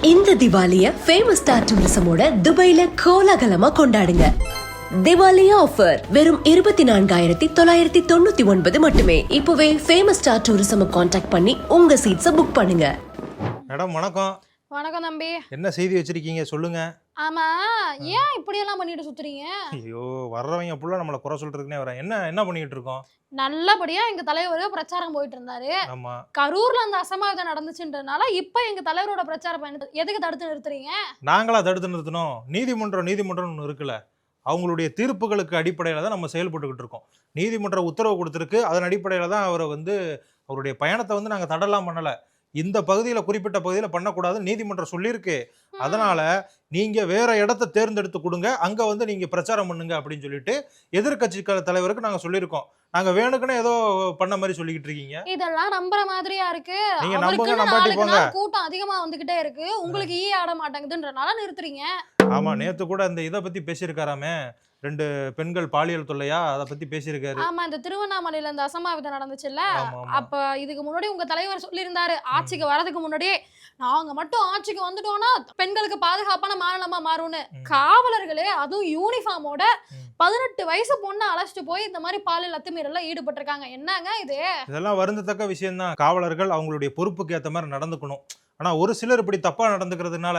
இந்த திவாலிய famous star டூரிசமோட துபாயில கோலாகலமா கொண்டாடுங்க. திவாலி ஆஃபர் வெறும் 24,999 மட்டுமே. இப்பவே ஃபேமஸ் ஸ்டார் டூரிசம் கான்டாக்ட் பண்ணி உங்க சீட்ஸை புக் பண்ணுங்க. மேடம் வணக்கம். வணக்கம் தம்பி. என்ன செய்தி வச்சிருக்கீங்க சொல்லுங்க. ஆமா, ஏன் இப்படி எல்லாம் பண்ணிட்டு சுத்துறீங்க? ஐயோ, வர்றவங்க புள்ள நம்மள குறை சொல்றதுக்குனே வரேன். என்ன பண்ணிட்டு இருக்கோம்? நல்லபடியா எங்க தலைவர் பிரச்சாரம் போயிட்டு இருந்தாரு. ஆமா, கரூர்ல அந்த அசம்பாவிதம் நடந்துச்சுன்றனால இப்ப எங்க தலைவரோட பிரச்சார பயணத்தை எதுக்கு தடுத்து நிறுத்துறீங்க? நாங்களா தடுத்து நிறுத்தணும்? நீதிமன்றம் ஒன்று இருக்குல்ல, அவங்களுடைய தீர்ப்புகளுக்கு அடிப்படையில தான் நம்ம செயல்பட்டுக்கிட்டு இருக்கோம். நீதிமன்றம் உத்தரவு கொடுத்துருக்கு, அதன் அடிப்படையில தான் அவருடைய பயணத்தை நாங்க தடலாம் பண்ணல. இந்த பகுதியில குறிப்பிட்ட பகுதியில பண்ணக்கூடாது நீதிமன்றம் சொல்லியிருக்கு. அதனால நீங்க வேற இடத்தை தேர்ந்தெடுத்து கொடுங்க, அங்க நீங்க பிரச்சாரம் பண்ணுங்க அப்படின்னு சொல்லிட்டு எதிர்கட்சி தலைவருக்கு நாங்க சொல்லியிருக்கோம். நாங்க வேணுக்குன்னு ஏதோ பண்ண மாதிரி சொல்லிக்கிட்டு இருக்கீங்க. இதெல்லாம் நம்புற மாதிரியா இருக்கு? நீங்க நம்புங்க, நம்பாட்டி போங்க. கூட்டம் அதிகமா வந்துகிட்டே இருக்கு, உங்களுக்கு ஆட மாட்டேங்குதுன்றனால நிறுத்துறீங்க. ஆமா, நேத்து கூட அந்த இதை பத்தி பேசியிருக்காராமே, 2 பெண்கள் பாலியல் தொல்லையா, அதை பத்தி பேசியிருக்காரு. ஆமா, இந்த திருவண்ணாமலையில இந்த அசம்பாவிதம் நடந்துச்சுல்ல, அப்ப இதுக்கு முன்னாடி உங்க தலைவர் சொல்லியிருந்தாரு, ஆட்சிக்கு வரதுக்கு முன்னாடியே நாங்க மட்டும் ஆட்சிக்கு வந்துட்டோம்னா பெண்களுக்கு பாதுகாப்பான மாநிலமா மாறும்னு. காவலர்களே அதுவும் யூனிஃபார்மோட 18 வயசு பொண்ணை அழைச்சிட்டு போய் இந்த மாதிரி பாலியல் அத்துமீறல்ல ஈடுபட்டிருக்காங்க. என்னங்க இது? இதெல்லாம் வருந்தத்தக்க விஷயம் தான். காவலர்கள் அவங்களுடைய பொறுப்புக்கு ஏற்ற மாதிரி நடந்துக்கணும். ஆனா ஒரு சிலர் இப்படி தப்பா நடந்துக்கிறதுனால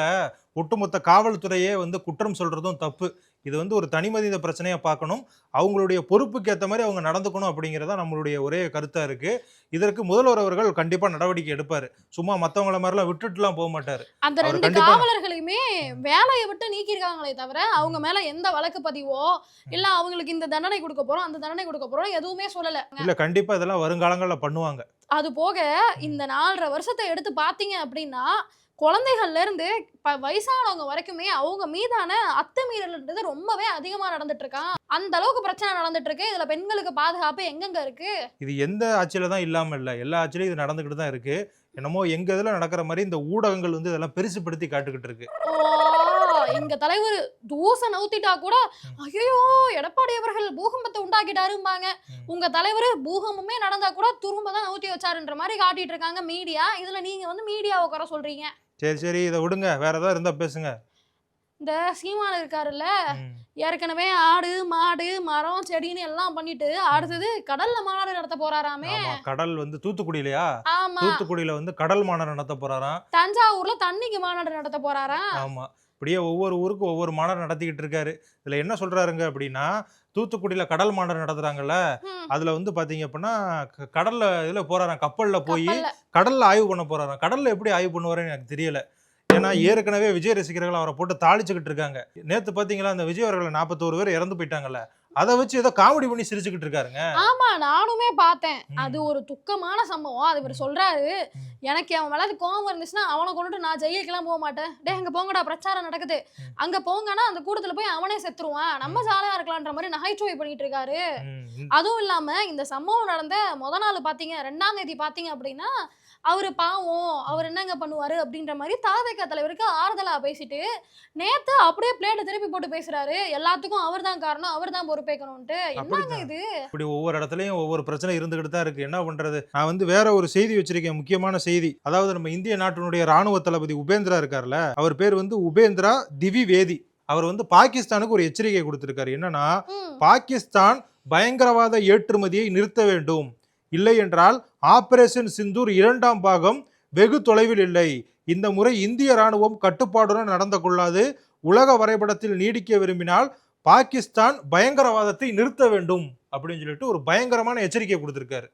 ஒட்டுமொத்த காவல்துறையே குற்றம் சொல்றதும் தப்பு. இது ஒரு தனிமனித பிரச்சனையா பார்க்கணும். அவங்களுடைய பொறுப்புக்கு ஏற்ற மாதிரி அவங்க நடந்துக்கணும் அப்படிங்கிறதா நம்மளுடைய ஒரே கருத்தா இருக்கு. இதற்கு முதல்வர் அவர்கள் கண்டிப்பா நடவடிக்கை எடுப்பாரு. சும்மா மத்தவங்கள மாதிரிலாம் விட்டுட்டுலாம் போக மாட்டாரு. அந்த 2 காவலர்களையுமே வேலையை விட்டு நீக்கிருக்காங்களே தவிர அவங்க மேல எந்த வழக்கு பதிவோ இல்ல அவங்களுக்கு இந்த தண்டனை கொடுக்க போறோம் அந்த தண்டனை கொடுக்க போறோம் எதுவுமே சொல்லல. இல்ல, கண்டிப்பா இதெல்லாம் வருங்காலங்கள்ல பண்ணுவாங்க. அது போக இந்த 4.5 வருஷத்தை எடுத்து பாத்தீங்க அப்படின்னா குழந்தைகள்ல இருந்து வயசானவங்க வரைக்குமே அவங்க மீதான அத்துமீறல்ன்றது ரொம்பவே அதிகமா நடந்துட்டு இருக்கான். அந்த அளவுக்கு பிரச்சனை நடந்துட்டு இருக்கு. இதுல பெண்களுக்கு பாதுகாப்பு எங்கெங்க இருக்கு? இது எந்த ஆட்சியில தான் இல்லாம இல்ல, எல்லா ஆட்சியிலும் இது நடந்துகிட்டு தான் இருக்கு. என்னமோ எங்க இதுல நடக்கிற மாதிரி இந்த ஊடகங்கள் இதெல்லாம் பெருசுபடுத்தி காட்டுக்கிட்டு இருக்கு. எங்க தலைவர் தூச நவுத்திட்டா கூட ஐயோ எடப்பாடி அவர்கள் பூகம்பத்தை உண்டாக்கிட்டாரும்பாங்க. உங்க தலைவர் பூகம்பமே நடந்தா கூட துரும்பதான் நவுத்தி வச்சாருன்ற மாதிரி காட்டிட்டு இருக்காங்க மீடியா. இதுல நீங்க மீடியாவை குறை சொல்றீங்க. சரி இதை விடுங்க, வேற ஏதாவது இருந்தா பேசுங்க. இந்த சீமான் இருக்காருல்ல, ஏற்கனவே ஆடு மாடு மரம் செடின்னு எல்லாம் பண்ணிட்டு அடுத்தது கடல்ல மாநாடு நடத்த போறாராமே. கடல் தூத்துக்குடியிலயா? ஆமா, தூத்துக்குடியில கடல் மாநாடு நடத்த போறாராம். தஞ்சாவூர்ல தண்ணிக்கு மாநாடு நடத்த போறாராம். ஆமா, இப்படியே ஒவ்வொரு ஊருக்கு ஒவ்வொரு மாநாடு நடத்திக்கிட்டு இருக்காரு. இதுல என்ன சொல்றாருங்க அப்படின்னா, தூத்துக்குடியில கடல் மாநாடு நடத்துறாங்கல்ல, அதுல பாத்தீங்க அப்படின்னா கடல்ல இதுல போறாராம், கப்பல்ல போய் கடல்ல ஆய்வு பண்ண போறாராம். கடல்ல எப்படி ஆய்வு பண்ணுவாருன்னு எனக்கு தெரியல. ஏன்னா ஏற்கனவே விஜய் ரசிகர்கள் அவரை போட்டு தாளிச்சுக்கிட்டு இருக்காங்க. நேத்து பாத்தீங்களா, அந்த விஜய் அவர்கள் 41 பேர் இறந்து போயிட்டாங்கல்ல, அதை வச்சு ஏதோ காமெடி பண்ணி சிரிச்சுக்கிட்டு இருக்காருங்க. ஆமா, நானுமே பார்த்தேன். அது ஒரு துக்கமான சம்பவம். அது இவர் சொல்றாரு, எனக்கு அவன் மேல கோவம் இருந்துச்சுன்னா அவனை கொண்டுட்டு நான் ஜெயிலுக்கெல்லாம் போக மாட்டேன். டே அங்க போங்கடா, பிரச்சாரம் நடக்குது, அங்க போங்கன்னா அந்த கூட்டத்துல போய் அவனே செத்துருவான், நம்ம ஜாலியா இருக்கலாம்ன்ற மாதிரி நகைச்சுவை பண்ணிட்டு இருக்காரு. அதுவும் இல்லாம இந்த சம்பவம் நடந்த நாள் பாத்தீங்க, 2ஆம் தேதி பாத்தீங்க அப்படின்னா அவரு பாவம், அவர் என்னங்க பண்ணுவாரு அப்படின்ற மாதிரி தாவேக தலைவருக்கு ஆறுதலா பேசிட்டு நேத்து அப்படியே பிளேட்டை திருப்பி போட்டு பேசுறாரு. எல்லாத்துக்கும் அவர் தான் காரணம், அவர் தான் பொறுப்பேற்கணும்ட்டு. என்னங்க இது? இப்படி ஒவ்வொரு இடத்துலயும் ஒவ்வொரு பிரச்சனை இருந்துகிட்டு தான் இருக்கு. என்ன பண்றது? நான் வேற ஒரு செய்தி வச்சிருக்கேன், முக்கியமான செய்தி. அதாவது நம்ம இந்திய நாட்டினுடைய ராணுவ தளபதி உபேந்திரா இருக்காருல்ல, அவர் பேர் உபேந்திரா திவிவேதி. அவர் பாகிஸ்தானுக்கு ஒரு எச்சரிக்கை கொடுத்திருக்காரு. என்னன்னா, பாகிஸ்தான் பயங்கரவாத ஏற்றுமதியை நிறுத்த வேண்டும், இல்லை என்றால் ஆபரேஷன் சிந்தூர் 2ஆம் பாகம் வெகு தொலைவில் இல்லை. இந்த முறை இந்திய ராணுவம் கட்டுப்பாடுடன் நடந்து கொள்ளாது. உலக வரைபடத்தில் நீடிக்க விரும்பினால் பாகிஸ்தான் பயங்கரவாதத்தை நிறுத்த வேண்டும் அப்படின்னு சொல்லிட்டு ஒரு பயங்கரமான எச்சரிக்கை கொடுத்திருக்காரு.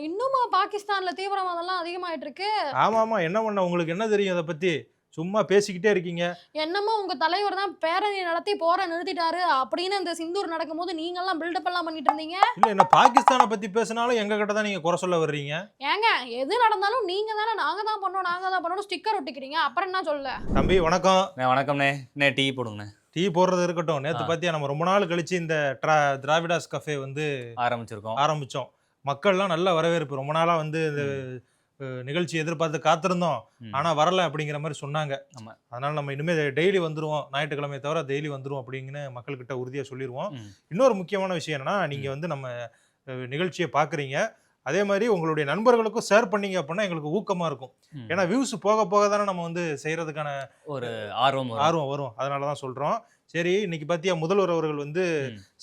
இன்னுமா பாகிஸ்தான்ல தீவிரவாதம் அதிகமாயிட்டு இருக்கு? ஆமா, என்ன பண்ண, உங்களுக்கு என்ன தெரியும் அதை பத்தி? சும்மா பேசிக்கிட்டே இருக்கீங்க. என்னமோ உங்க தலைவர் தான் பேரணி நடத்தி போற நிறுத்திட்டாரு அப்படின்னு இந்த சிந்தூர் நடக்கும்போது நீங்க எல்லாம் பில்டப் எல்லாம் பண்ணிட்டு இருந்தீங்க. இல்ல, என்ன பாகிஸ்தானை பத்தி பேசினாலும் எங்க கிட்ட தான் நீங்க குறை சொல்ல வர்றீங்க. ஏங்க, எது நடந்தாலும் நீங்க தானே நாங்க தான் பண்ணோம் ஸ்டிக்கர் ஒட்டிக்கிறீங்க, அப்புறம் என்ன சொல்ல? தம்பி வணக்கம். வணக்கம்ண்ணே, டீ போடுங்கண்ணே. டீ போடுறது இருக்கட்டும். நேத்து பாத்தியா, நம்ம ரொம்ப நாள் கழிச்சு இந்த திராவிடாஸ் கஃபே ஆரம்பிச்சோம். மக்கள்லாம் நல்ல வரவேற்பு. ரொம்ப நாளா இந்த நிகழ்ச்சி எதிர்பார்த்து காத்திருந்தோம், ஆனா வரல அப்படிங்கிற மாதிரி சொன்னாங்க. அதனால நம்ம இனிமே டெய்லி வந்துருவோம், ஞாயிற்றுக்கிழமை தவிர டெய்லி வந்துருவோம் அப்படின்னு மக்கள்கிட்ட உறுதியா சொல்லிடுவோம். இன்னொரு முக்கியமான விஷயம் என்னன்னா, நீங்க நம்ம நிகழ்ச்சியை பாக்குறீங்க, அதே மாதிரி உங்களுடைய நண்பர்களுக்கும் ஷேர் பண்ணீங்க அப்படின்னா எங்களுக்கு ஊக்கமா இருக்கும். ஏன்னா வியூஸ் போக போக தானே நம்ம வந்து செய்யறதுக்கான ஒரு ஆர்வம் வரும். அதனாலதான் சொல்றோம். சரி, இன்னைக்கு பாத்தியா முதல்வர் அவர்கள் வந்து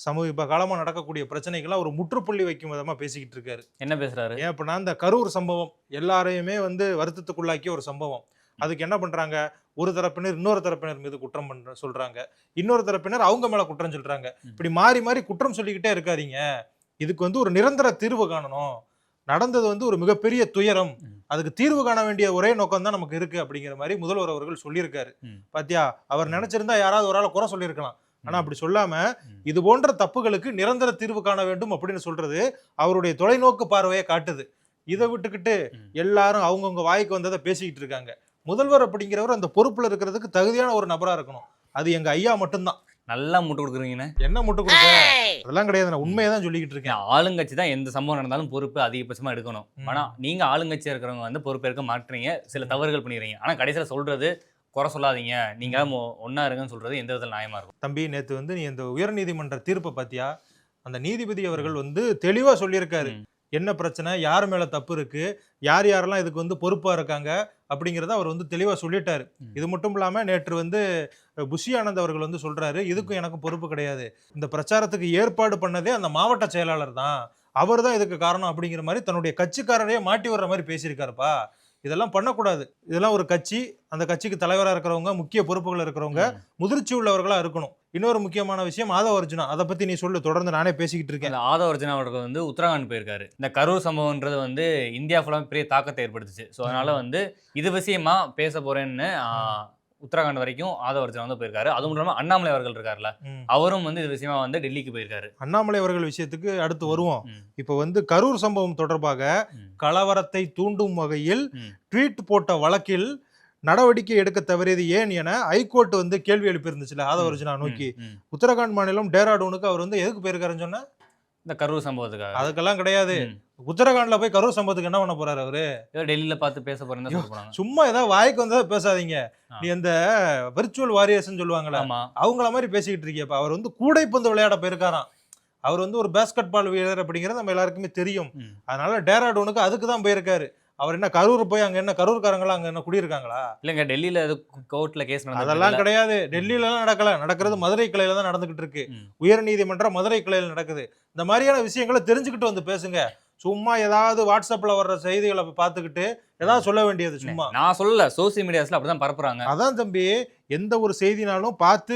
சமீப காலமா நடக்கக்கூடிய பிரச்சனைகள்லாம் ஒரு முற்றுப்புள்ளி வைக்கும் விதமா பேசிக்கிட்டு இருக்காரு. என்ன பேசுறாரு? ஏன் அப்படின்னா இந்த கரூர் சம்பவம் எல்லாரையுமே வந்து வருத்தத்துக்குள்ளாக்கிய ஒரு சம்பவம். அதுக்கு என்ன பண்றாங்க, ஒரு தரப்பினர் இன்னொரு தரப்பினர் மீது குற்றம் சொல்றாங்க, இன்னொரு தரப்பினர் அவங்க மேல குற்றம் சொல்றாங்க. இப்படி மாறி மாறி குற்றம் சொல்லிக்கிட்டே இருக்காதீங்க. இதுக்கு வந்து ஒரு நிரந்தர தீர்வு காணணும். நடந்தது வந்து ஒரு மிகப்பெரிய துயரம், அதுக்கு தீர்வு காண வேண்டிய ஒரே நோக்கம் தான் நமக்கு இருக்கு அப்படிங்கிற மாதிரி முதல்வர் அவர்கள் சொல்லியிருக்காரு. பாத்தியா, அவர் நினைச்சிருந்தா யாராவது ஒரு ஆளை குறை சொல்லியிருக்கலாம். ஆனா அப்படி சொல்லாம இது போன்ற தப்புகளுக்கு நிரந்தர தீர்வு காண வேண்டும் அப்படின்னு சொல்றது அவருடைய தொலைநோக்கு பார்வையை காட்டுது. இதை விட்டுக்கிட்டு எல்லாரும் அவங்கவுங்க வாய்க்கு வந்ததை பேசிக்கிட்டு இருக்காங்க. முதல்வர் அப்படிங்கிறவர் அந்த பொறுப்புல இருக்கிறதுக்கு தகுதியான ஒரு நபரா இருக்கணும். அது எங்க ஐயா மட்டும்தான். நல்லா முட்டு கொடுக்குறீங்கன்னு. என்ன முட்டு கொடுக்க? அதெல்லாம் கிடையாது, நான் உண்மையை தான் சொல்லிக்கிட்டு இருக்கேன். ஆளுங்கட்சி தான் எந்த சம்பவம் நடந்தாலும் பொறுப்பு அதிகபட்சமா எடுக்கணும். ஆனா நீங்க ஆளுங்கட்சியா இருக்கிறவங்க வந்து பொறுப்பேற்க மாட்டீங்க, சில தவறுகள் பண்ணிடுறீங்க. ஆனா கடைசியில சொல்றது குறை சொல்லாதீங்க, நீங்க ஒன்னா இருங்கன்னு சொல்றது எந்த விதத்தில் நியாயமா இருக்கும்? தம்பி, நேத்து வந்து நீ இந்த உயர்நீதிமன்ற தீர்ப்பை பாத்தியா? அந்த நீதிபதி அவர்கள் வந்து தெளிவா சொல்லியிருக்காரு என்ன பிரச்சனை, யார் மேல தப்பு இருக்கு, யார் யாரெல்லாம் இதுக்கு வந்து பொறுப்பா இருக்காங்க அப்படிங்கிறத அவர் வந்து தெளிவா சொல்லிட்டாரு. இது மட்டும் இல்லாம நேற்று வந்து புஷி ஆனந்த் அவர்கள் வந்து சொல்றாரு, இதுக்கும் எனக்கும் பொறுப்பு கிடையாது, இந்த பிரச்சாரத்துக்கு ஏற்பாடு பண்ணதே அந்த மாவட்ட செயலாளர் தான், அவர் தான் இதுக்கு காரணம் அப்படிங்கிற மாதிரி தன்னுடைய கட்சிக்காரரையே மாட்டி வர்ற மாதிரி பேசியிருக்காருப்பா. இதெல்லாம் பண்ணக்கூடாது. இதெல்லாம் ஒரு கட்சி, அந்த கட்சிக்கு தலைவராக இருக்கிறவங்க, முக்கிய பொறுப்புகள் இருக்கிறவங்க முதிர்ச்சி உள்ளவர்களா இருக்கணும். இன்னொரு முக்கியமான விஷயம் ஆதவ அர்ஜுனா, அதை பத்தி நீ சொல்லு, தொடர்ந்து நானே பேசிக்கிட்டு இருக்கேன். ஆதவ அர்ஜுனா அவர்கள் வந்து உத்தரகாண்ட் போயிருக்காரு. இந்த கரூர் சம்பவம்ன்றது வந்து இந்தியா ஃபுல்லாக பெரிய தாக்கத்தை ஏற்படுத்துச்சு. ஸோ அதனால வந்து இது விஷயமா பேச போறேன்னு உத்தரகாண்ட் வரைக்கும் ஆதவ அர்ஜுனா வந்து போயிருக்காரு. அதுவும் இல்லாமல் அண்ணாமலை அவர்கள் இருக்காருல்ல, அவரும் வந்து இது விஷயமா வந்து டெல்லிக்கு போயிருக்காரு. அண்ணாமலை அவர்கள் விஷயத்துக்கு அடுத்து வருவோம். இப்ப வந்து கரூர் சம்பவம் தொடர்பாக கலவரத்தை தூண்டும் வகையில் ட்வீட் போட்ட வழக்கில் நடவடிக்கை எடுக்க தவறியது ஏன் என ஹைகோர்ட் வந்து கேள்வி எழுப்பியிருந்துச்சுல ஆதவ அர்ஜுனா நோக்கி. உத்தரகாண்ட் மாநிலம் டேராடூனுக்கு அவர் வந்து எதுக்கு போயிருக்காருன்னு சொன்ன? இந்த கரூர் சம்பவத்துக்காக. அதுக்கெல்லாம் கிடையாது. உத்தரகாண்ட்ல போய் கரூர் சம்பவத்துக்கு என்ன பண்ண போறாரு அவரு? ஏதோ டெல்லியில பார்த்து பேச போறேன். சும்மா ஏதாவது வாய்க்கு வந்தா பேசாதீங்க. நீ அந்த விர்ச்சுவல் வாரியர்ஸ் சொல்லுவாங்களா, அவங்கள மாதிரி பேசிக்கிட்டு இருக்கியப்ப. அவர் வந்து கூடைப்பந்து விளையாட போயிருக்காராம். அவர் வந்து ஒரு பேஸ்கெட் பால் வீரர் அப்படிங்கிறது நம்ம எல்லாருக்குமே தெரியும். அதனால டேராடூனுக்கு அதுக்கு தான் போயிருக்காரு. அவர் என்ன கரூர் போய் அங்க என்ன கரூர்காரங்களா அங்க என்ன குடியிருக்காங்களா? இல்லங்க, டெல்லியில கோர்ட்ல கேஸ் அதெல்லாம் கிடையாது. டெல்லியில எல்லாம் நடக்கல, நடக்கிறது மதுரை கிளையில தான் நடந்துகிட்டு இருக்கு. உயர் நீதிமன்றம் மதுரை கிளையில நடக்குது. இந்த மாதிரியான விஷயங்களை தெரிஞ்சுக்கிட்டு வந்து பேசுங்க. சும்மா ஏதாவது வாட்ஸ்அப்ல வர்ற செய்திகளை பார்த்துக்கிட்டு ஏதாவது சொல்ல வேண்டியது சும்மா. நான் சொல்லல, சோசியல் மீடியாஸ்ல அப்படிதான் பரப்புறாங்க. அதான் தம்பி, எந்த ஒரு செய்தினாலும் பார்த்து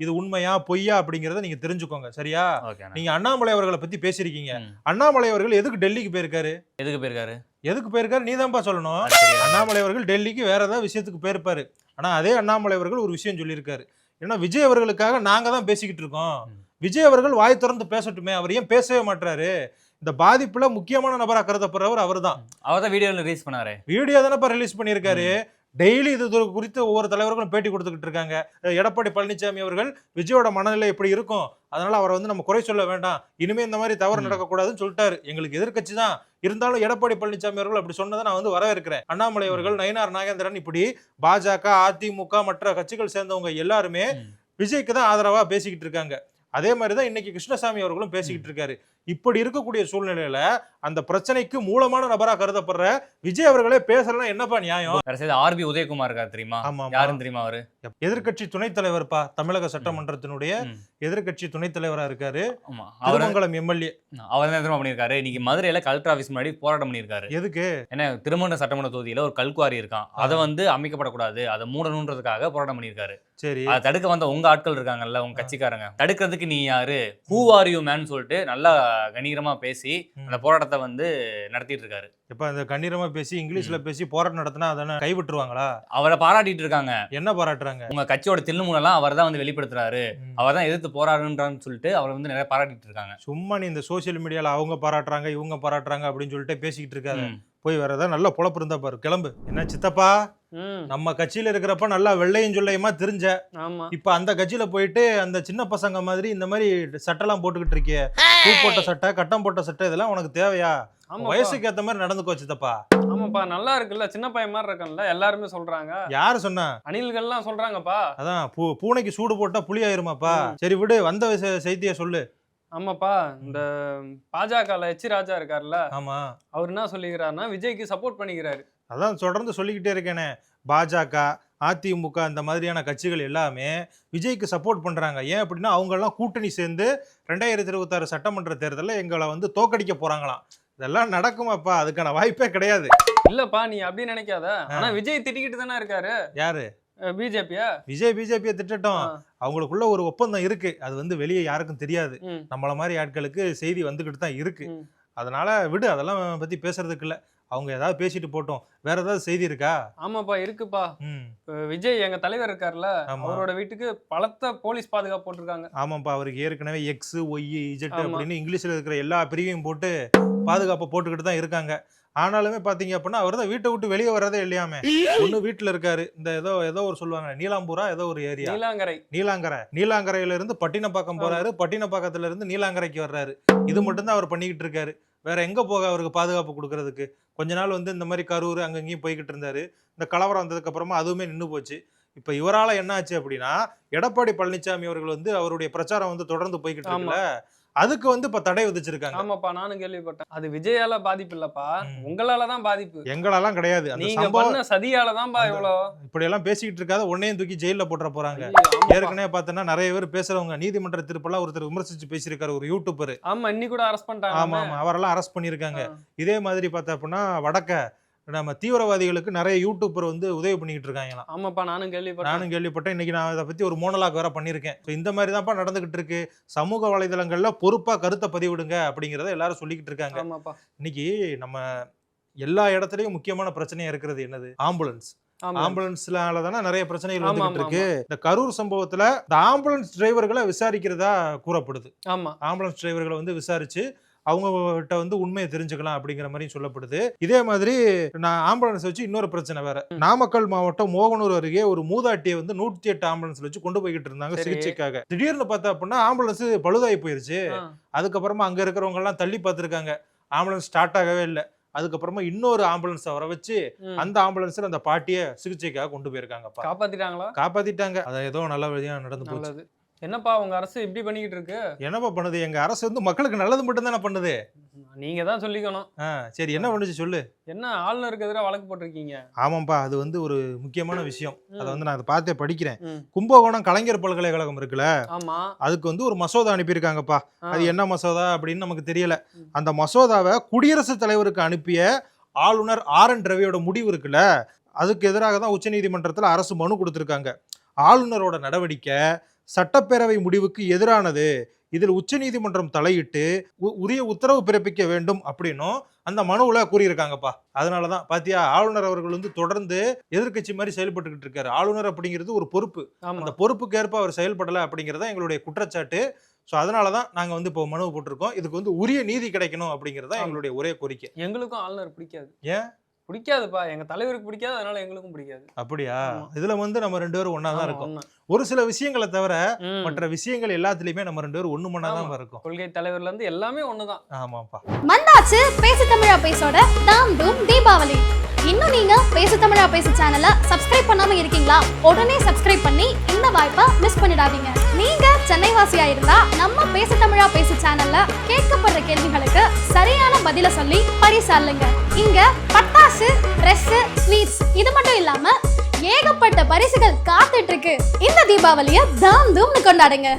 இது உண்மையா பொய்யா அப்படிங்கறத நீங்க தெரிஞ்சுக்கோங்க, சரியா? நீங்க அண்ணாமலை அவர்களை பத்தி பேசிருக்கீங்க. அண்ணாமலை அவர்கள் எதுக்கு டெல்லிக்கு போயிருக்காரு? எதுக்கு போயிருக்காரு நீ தான்ப்பா சொல்லணும். அண்ணாமலை அவர்கள் டெல்லிக்கு வேற ஏதாவது விஷயத்துக்கு போயிருப்பாரு. ஆனா அதே அண்ணாமலை அவர்கள் ஒரு விஷயம் சொல்லியிருக்காரு. ஏன்னா விஜய் அவர்களுக்காக நாங்க தான் பேசிக்கிட்டு இருக்கோம், விஜய் அவர்கள் வாய் திறந்து பேசட்டுமே, அவர் ஏன் பேசவே மாட்டாரு? இந்த பாதிப்புல முக்கியமான நபரா கருதப்படுறவர் அவர் தான். அவர் தான் வீடியோ ரிலீஸ் பண்ணாரு. வீடியோ தானப்பா ரிலீஸ் பண்ணியிருக்காரு. டெய்லி இது குறித்து ஒவ்வொரு தலைவர்களும் பேட்டி கொடுத்துக்கிட்டு இருக்காங்க. எடப்பாடி பழனிசாமி அவர்கள் விஜயோட மனநிலை எப்படி இருக்கும், அதனால அவரை வந்து நம்ம குறை சொல்ல வேண்டாம், இனிமே இந்த மாதிரி தவறு நடக்கக்கூடாதுன்னு சொல்லிட்டாரு. எங்களுக்கு எதிர்கட்சி தான் இருந்தாலும் எடப்பாடி பழனிசாமி அவர்கள் அப்படி சொன்னதை நான் வந்து வரவேற்கிறேன். அண்ணாமலை அவர்கள், நயினார் நாகேந்திரன், இப்படி பாஜக, அதிமுக மற்ற கட்சிகள் சேர்ந்தவங்க எல்லாருமே விஜய்க்கு தான் ஆதரவா பேசிக்கிட்டு இருக்காங்க. அதே மாதிரிதான் இன்னைக்கு கிருஷ்ணசாமி அவர்களும் பேசிக்கிட்டு இருக்காரு. இப்படி இருக்கக்கூடிய சூழ்நிலையில அந்த பிரச்சனைக்கு மூலமான நபரா கருதப்படுற விஜய் அவர்களே பேசலாம், என்னப்பா நியாயம்? ஆர்பி உதயகுமார் இருக்காரு தெரியுமா? யாரும் தெரியுமா? அவரு எதிர்கட்சி துணைத் தலைவர்ப்பா, தமிழக சட்டமன்றத்தினுடைய எதிர்கட்சி துணைத் தலைவரா இருக்காரு. திருமங்கலம் எம்எல்ஏ. அவர் என்ன பண்ணிருக்காரு, இன்னைக்கு மதுரையில கலெக்டர் ஆபீஸ் முன்னாடி போராட்டம் பண்ணிருக்காரு. எதுக்கு? ஏன்னா திருமண சட்டமன்ற தொகுதியில ஒரு கல்குவாரி இருக்கான், அதை வந்து அமைக்கப்படக்கூடாது, அதை மூடணுன்றதுக்காக போராட்டம் பண்ணிருக்காரு. சரி, அதை தடுக்க வந்த உங்க ஆட்கள் இருக்காங்கல்ல, உங்க கட்சிக்காரங்க, தடுக்கிறதுக்கு நீ யாரு, ஹூ ஆர் யூ மேன் சொல்லிட்டு நல்லா கணீரமா பேசி அந்த போராட்டத்தை வந்து நடத்திட்டு இருக்காரு. இப்ப அந்த கண்ணீரமா பேசி இங்கிலீஷ்ல பேசி போராட்டம் நடத்தினா அதனை கைவிட்டுருவாங்களா? அவரை பாராட்டிட்டு இருக்காங்க. என்ன பாராட்டுறாங்க? உங்க கட்சியோட தில்லுமுனெல்லாம் அவர் தான் வந்து வெளிப்படுத்துறாரு, அவர் தான் எதிர்த்து போராடுன்றான்னு சொல்லிட்டு அவரை வந்து நிறைய பாராட்டிட்டு இருக்காங்க. சும்மா நீ இந்த சோசியல் மீடியால அவங்க பாராட்டுறாங்க இவங்க பாராட்டுறாங்க அப்படின்னு சொல்லிட்டு பேசிக்கிட்டு இருக்காங்க. போய் வேற ஏதாவது நல்ல பொழப்பு இருந்தா பாரு, கிளம்பு. என்ன சித்தப்பா, நம்ம கட்சியில இருக்கிறப்ப நல்லா வெள்ளையும் சொல்லையுமா தெரிஞ்ச, இப்ப அந்த கட்சியில போயிட்டு அந்த சின்ன பசங்க மாதிரி இந்த மாதிரி சட்டெல்லாம் போட்டுக்கிட்டு இருக்கிய, பூ போட்ட சட்டை, கட்டம் போட்ட சட்டை, இதெல்லாம் உனக்கு தேவையா? வயசுக்கு ஏத்த மாதிரி நடந்துக்கோ சித்தப்பா. ஆமாப்பா, நல்லா இருக்குல்ல, சின்ன பையன் மாதிரி இருக்கன்ல, எல்லாருமே சொல்றாங்க. யாரு சொன்னா? அணில்கள்லாம் சொல்றாங்கப்பா. அதான் பூனைக்கு சூடு போட்டா புளி ஆயிருமாப்பா. சரி விடு, வந்த செய்தியை சொல்லு. ஆமாப்பா, இந்த பாஜகல எச் ராஜா இருக்காருல்ல, ஆமா, அவர் என்ன சொல்லிக்கிறாருன்னா விஜய்க்கு சப்போர்ட் பண்ணிக்கிறாரு. அதான் தொடர்ந்து சொல்லிக்கிட்டே இருக்கேனே, பாஜக, அதிமுக இந்த மாதிரியான கட்சிகள் எல்லாமே விஜய்க்கு சப்போர்ட் பண்றாங்க. ஏன் அப்படின்னா அவங்க எல்லாம் கூட்டணி சேர்ந்து 2026 சட்டமன்ற தேர்தலில் எங்களை வந்து தோக்கடிக்க போறாங்களாம். இதெல்லாம் நடக்குமாப்பா? அதுக்கான வாய்ப்பே கிடையாது. இல்லப்பா, நீ அப்படி நினைக்காத. ஆனா விஜய் திட்டிக்கிட்டு தானே இருக்காரு யாரு? பிஜேபியா. பிஜேபியை திட்டட்டும். அவங்களுக்குள்ள ஒரு ஒப்பந்தம் இருக்கு. அது வந்து வெளியே யாருக்கும் தெரியாது. நம்மள மாதிரி ஆட்களுக்கு செய்தி வந்துகிட்டு தான் இருக்கு. அதனால விடு, அதெல்லாம் பத்தி பேசுறதுக்கு இல்ல. அவங்க ஏதாவது பேசிட்டு போட்டோம். வேற ஏதாவது செய்தி இருக்கா? ஆமாப்பா, இருக்குப்பா. விஜய் எங்க தலைவர் இருக்காருல்ல, அவரோட வீட்டுக்கு பலத்த போலீஸ் பாதுகாப்பு போட்டிருக்காங்க. ஆமாப்பா, அவருக்கு ஏற்கனவே எக்ஸ், ஒய், இஜெட் அப்படின்னு இங்கிலீஷ்ல இருக்கிற எல்லா பிரிவையும் போட்டு பாதுகாப்பு போட்டுக்கிட்டு தான் இருக்காங்க. ஆனாலுமே பாத்தீங்க அப்படின்னா அவர் தான் வீட்டை விட்டு வெளியே வர்றதே இல்லையாமே. ஒண்ணு வீட்டுல இருக்காரு. இந்த ஏதோ ஒரு சொல்லுவாங்க, நீலாம்பூரா ஏதோ ஒரு ஏரியா, நீலாங்கரையில இருந்து பட்டினப்பாக்கம் போறாரு. பட்டினப்பாக்கத்துல இருந்து நீலாங்கரைக்கு வர்றாரு. இது மட்டும் தான் அவர் பண்ணிக்கிட்டு இருக்காரு. வேற எங்க போக அவருக்கு பாதுகாப்பு கொடுக்கறதுக்கு? கொஞ்ச நாள் வந்து இந்த மாதிரி கரூர் அங்கங்கேயும் போய்கிட்டு இருந்தாரு. இந்த கலவரம் வந்ததுக்கு அப்புறமா அதுவுமே நின்று போச்சு. இப்ப இவரால என்ன ஆச்சு அப்படின்னா, எடப்பாடி பழனிசாமி அவர்கள் வந்து அவருடைய பிரச்சாரம் வந்து தொடர்ந்து போய்கிட்டு இருக்குல்ல, அதுக்கு வந்து இப்ப தடை விதிச்சிருக்காங்க. ஆமாப்பா, நானும் கேள்விப்பட்டேன். அது விஜயால பாதிப்பு இல்லப்பா, உங்களாலதான் பாதிப்பு. எங்களாலாம் கிடையாது. நீங்க பண்ண சதியாலதான்பா இவ்வளவு. இப்படி எல்லாம் பேசிக்கிட்டு இருக்காத உன்னையும் தூக்கி ஜெயில போட்டுற போறாங்க. ஏற்கனவே பார்த்தோன்னா நிறைய பேர் பேசுறவங்க, நீதிமன்ற தீர்ப்பெல்லாம் ஒருத்தர் விமர்சிச்சு பேசியிருக்காரு, ஒரு யூடியூபர். ஆமா, இன்னைக்கு கூட அரெஸ்ட் பண்ணிட்டாங்க. ஆமா, அவரெல்லாம் அரெஸ்ட் பண்ணிருக்காங்க. இதே மாதிரி பார்த்தா அப்படின்னா வடக்க நம்ம தீவிரவாதிகளுக்கு நிறைய யூடியூபர் வந்து உதவி பண்ணிக்கிட்டு இருக்காங்களாம். ஆமாப்பா, நானும் கேள்விப்பட்டேன். இன்னைக்கு நான் இதை பத்தி ஒரு மோனோலாக் வேற பண்ணிருக்கேன். இந்த மாதிரி தான்ப்பா நடந்துகிட்டு இருக்கு. சமூக வலைதளங்கள்ல பொறுப்பா கருத்தை பதிவிடுங்க அப்படிங்கறத எல்லாரும் சொல்லிக்கிட்டு இருக்காங்க. இன்னைக்கு நம்ம எல்லா இடத்துலயும் முக்கியமான பிரச்சனையா இருக்கிறது என்னது? ஆம்புலன்ஸ்ல தானே நிறைய பிரச்சனைகள் வந்துகிட்டு இருக்கு. இந்த கரூர் சம்பவத்துல இந்த ஆம்புலன்ஸ் டிரைவர்களை விசாரிக்கிறதா கூறப்படுது. ஆம்புலன்ஸ் டிரைவர்களை வந்து விசாரிச்சு அவங்க கிட்ட வந்து உண்மையை தெரிஞ்சுக்கலாம் அப்படிங்கிற மாதிரி சொல்லப்படுது. இதே மாதிரி நான் ஆம்புலன்ஸ் வச்சு இன்னொரு பிரச்சனை வேற. நாமக்கல் மாவட்டம் மோகனூர் அருகே ஒரு மூதாட்டியை வந்து 108 ஆம்புலன்ஸ்ல வச்சு கொண்டு போய்கிட்டு இருந்தாங்க சிகிச்சைக்காக. திடீர்னு பார்த்தா அப்படின்னா ஆம்புலன்ஸ் பழுதாகி போயிருச்சு. அதுக்கப்புறமா அங்க இருக்கிறவங்க எல்லாம் தள்ளி பார்த்திருக்காங்க, ஆம்புலன்ஸ் ஸ்டார்ட் ஆகவே இல்லை. அதுக்கப்புறமா இன்னொரு ஆம்புலன்ஸ் வர வச்சு அந்த ஆம்புலன்ஸ்ல அந்த பாட்டியை சிகிச்சைக்காக கொண்டு போயிருக்காங்க. காப்பாத்திட்டாங்க. அது ஏதோ நல்ல வழியா நடந்து போச்சு. என்னப்பா உங்க அரசு இப்படி பண்ணிக்கிட்டு இருக்கு? என்னப்பா பண்ணுது? எங்க அரசு வந்து மக்களுக்கு நல்லது மட்டும் தானே பண்ணுது. நீங்க தான் சொல்லிக்கணும். சரி, என்ன பண்ணுச்சு சொல்லு. என்ன ஆளுநருக்கு எதிராக வழக்கு போட்டிருக்கீங்க? ஆமாப்பா, அது வந்து ஒரு முக்கியமான விஷயம். அதை வந்து நான் அதை பார்த்தே படிக்கிறேன். கும்பகோணம் கலைஞர் பல்கலைக்கழகம் இருக்குல்ல, அதுக்கு வந்து ஒரு மசோதா அனுப்பியிருக்காங்கப்பா. அது என்ன மசோதா அப்படின்னு நமக்கு தெரியல. அந்த மசோதாவை குடியரசுத் தலைவருக்கு அனுப்பிய ஆளுநர் RN ரவியோட முடிவு இருக்குல்ல, அதுக்கு எதிராக தான் உச்சநீதிமன்றத்தில் அரசு மனு கொடுத்திருக்காங்க. ஆளுநரோட நடவடிக்கை சட்டப்பேரவை முடிவுக்கு எதிரானது, இதில் உச்சநீதிமன்றம் தலையிட்டு உரிய உத்தரவு பிறப்பிக்க வேண்டும் அப்படின்னும் அந்த மனுவுல கூறியிருக்காங்கப்பா. அதனாலதான் பாத்தியா, ஆளுநர் அவர்கள் வந்து தொடர்ந்து எதிர்கட்சி மாதிரி செயல்பட்டுக்கிட்டு இருக்காரு. ஆளுநர் அப்படிங்கிறது ஒரு பொறுப்பு. அந்த பொறுப்புக்கு ஏற்ப அவர் செயல்படல அப்படிங்கறத எங்களுடைய குற்றச்சாட்டு. ஸோ அதனாலதான் நாங்க வந்து இப்போ மனு போட்டிருக்கோம். இதுக்கு வந்து உரிய நீதி கிடைக்கணும் அப்படிங்கறத எங்களுடைய ஒரே கோரிக்கை. எங்களுக்கும் ஆளுநர் பிடிக்காது. ஏன் பிடிக்காதுப்பா? எங்க தலைவருக்கு பிடிக்காது, அதனால எங்களுக்கும் பிடிக்காது. அப்படியா? இதுல வந்து நம்ம 2 பேரும் ஒன்னா தான் இருக்கோம். ஒரு சில விஷயங்களை தவிர மற்ற விஷயங்கள் எல்லாத்துலயுமே நம்ம 2 பேரும் ஒண்ணு மண்ணா தான் இருக்கோம். கொள்கை தலைவர்ல இருந்து எல்லாமே ஒண்ணுதான். ஆமாப்பா. வந்தாச்சு பேசு தமிழா பேசோட தாம் தூம் தீபாவளி. இன்னும் நீங்க பேசு தமிழா பேசு சேனலை சப்ஸ்கிரைப் பண்ணாம இருக்கீங்களா? உடனே சப்ஸ்கிரைப் பண்ணி இந்த வாய்ப்பை மிஸ் பண்ணிடாதீங்க. நீங்க சென்னை வாசியா இருந்தா நம்ம பேசு தமிழா பேசு சேனல்ல கேட்கப்படுற கேள்விகளுக்கு சரியான பதில சொல்லி பரிசாலுங்க. இங்க பட்டாசு, ட்ரெஸ், ஸ்வீட்ஸ் இது மட்டும் இல்லாம ஏகப்பட்ட பரிசுகள் காத்துட்டு இருக்கு. இந்த தீபாவளியை தாம் தூம்னு கொண்டாடுங்க.